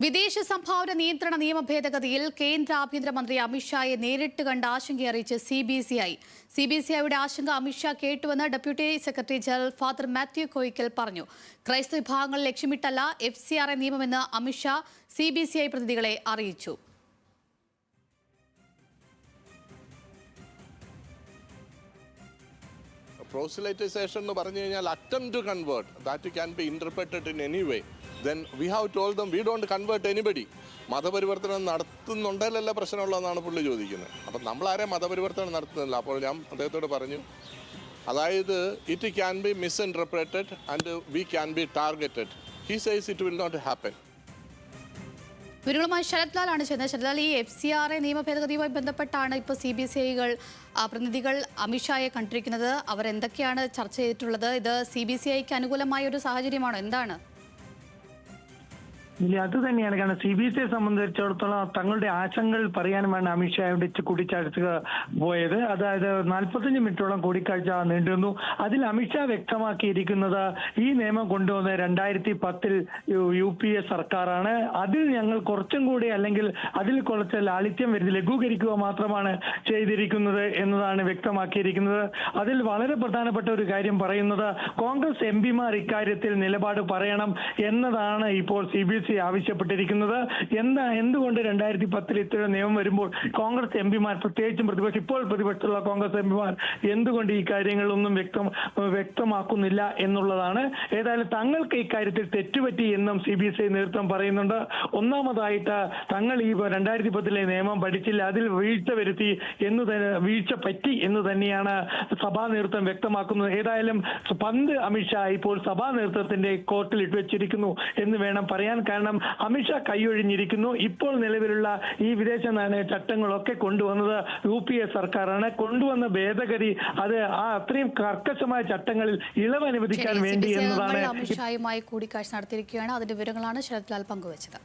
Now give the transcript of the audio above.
വിദേശ സംഭാവന നിയന്ത്രണ നിയമ ഭേദഗതിയിൽ കേന്ദ്ര ആഭ്യന്തരമന്ത്രി അമിത്ഷായെ നേരിട്ട് കണ്ട് ആശങ്കയറിയിച്ച് CBCI. CBCIയുടെ ആശങ്ക അമിത്ഷാ കേട്ടുവെന്ന് deputy secretary general father Mathew Koyikkal പറഞ്ഞു. ക്രൈസ്തവ വിഭാഗങ്ങൾ ലക്ഷ്യമിട്ടല്ല FCRA നിയമമെന്ന് അമിത്ഷാ CBCI പ്രതിനിധികളെ അറിയിച്ചു. Proselytization എന്ന് പറഞ്ഞു കഴിഞ്ഞാൽ attempt to convert that can be interpreted in any way. Then we have told them we don't convert anybody. മതപരിവർത്തനം നടത്തുന്നുണ്ടല്ല പ്രശ്നമുള്ളതെന്നാണ് പുള്ളി ചോദിക്കുന്നത്. അപ്പം നമ്മളാരെയും മതപരിവർത്തനം നടത്തുന്നില്ല. അപ്പോൾ ഞാൻ അദ്ദേഹത്തോട് പറഞ്ഞു, അതായത് it can be misinterpreted and we can be targeted. He says it will not happen. വിവരങ്ങളുമായി ശരത്ലാലാണ് ചേർന്നത്. ശരത്ലാൽ, ഈ FCRA നിയമ ഭേദഗതിയുമായി ബന്ധപ്പെട്ടാണ് ഇപ്പോൾ CBCIകൾ പ്രതിനിധികൾ അമിത്ഷായെ കണ്ടിരിക്കുന്നത്. അവരെന്തൊക്കെയാണ് ചർച്ച ചെയ്തിട്ടുള്ളത്? ഇത് CBCIക്ക് അനുകൂലമായ ഒരു സാഹചര്യമാണോ? എന്താണ്? ഇല്ല, അത് തന്നെയാണ്. കാരണം CBCIയെ സംബന്ധിച്ചിടത്തോളം തങ്ങളുടെ ആശങ്കകൾ പറയാനുമാണ് അമിത്ഷായുടെ കൂടിക്കാഴ്ച പോയത്. അതായത് 45 മിനിറ്റോളം കൂടിക്കാഴ്ച നീണ്ടിരുന്നു. അതിൽ അമിത്ഷാ വ്യക്തമാക്കിയിരിക്കുന്നത് ഈ നിയമം കൊണ്ടുവന്ന 2010 UPA സർക്കാരാണ്. അതിൽ ഞങ്ങൾ കുറച്ചും കൂടി അല്ലെങ്കിൽ അതിൽ കുറച്ച് ലാളിത്യം വരുത്തി ലഘൂകരിക്കുക മാത്രമാണ് ചെയ്തിരിക്കുന്നത് എന്നതാണ് വ്യക്തമാക്കിയിരിക്കുന്നത്. അതിൽ വളരെ പ്രധാനപ്പെട്ട ഒരു കാര്യം പറയുന്നത് കോൺഗ്രസ് MPമാർ ഇക്കാര്യത്തിൽ നിലപാട് പറയണം എന്നതാണ് ഇപ്പോൾ CBCI ആവശ്യപ്പെട്ടിരിക്കുന്നത്. എന്തുകൊണ്ട് 2010 ഇത്തരം നിയമം വരുമ്പോൾ കോൺഗ്രസ് MPമാർ, പ്രത്യേകിച്ചും ഇപ്പോൾ പ്രതിപക്ഷത്തുള്ള കോൺഗ്രസ് MPമാർ എന്തുകൊണ്ട് ഈ കാര്യങ്ങളൊന്നും വ്യക്തമാക്കുന്നില്ല എന്നുള്ളതാണ്. ഏതായാലും തങ്ങൾക്ക് ഇക്കാര്യത്തിൽ തെറ്റുപറ്റി എന്നും CBCI നേതൃത്വം പറയുന്നുണ്ട്. ഒന്നാമതായിട്ട് തങ്ങൾ ഈ 2010 നിയമം പഠിച്ചില്ല, അതിൽ വീഴ്ച പറ്റി എന്ന് തന്നെയാണ് സഭാ നേതൃത്വം വ്യക്തമാക്കുന്നത്. ഏതായാലും അമിത്ഷാ ഇപ്പോൾ സഭാ നേതൃത്വത്തിന്റെ കോർട്ടിൽ ഇട്ടുവെച്ചിരിക്കുന്നു എന്ന് വേണം പറയാൻ. കാരണം അമിത്ഷാ കൈയൊഴിഞ്ഞിരിക്കുന്നു. ഇപ്പോൾ നിലവിലുള്ള ഈ വിദേശ നാണയ ചട്ടങ്ങളൊക്കെ കൊണ്ടുവന്നത് UPA സർക്കാരാണ്. കൊണ്ടുവന്ന ഭേദഗതി അത് അത്രയും കർക്കശമായ ചട്ടങ്ങളിൽ ഇളവ് അനുവദിക്കാൻ വേണ്ടി എന്നതാണ്. അമിത്ഷായുമായി കൂടിക്കാഴ്ച നടത്തിയിരിക്കുകയാണ്. അതിന്റെ വിവരങ്ങളാണ് ശരത്ലാൽ പങ്കുവച്ചത്.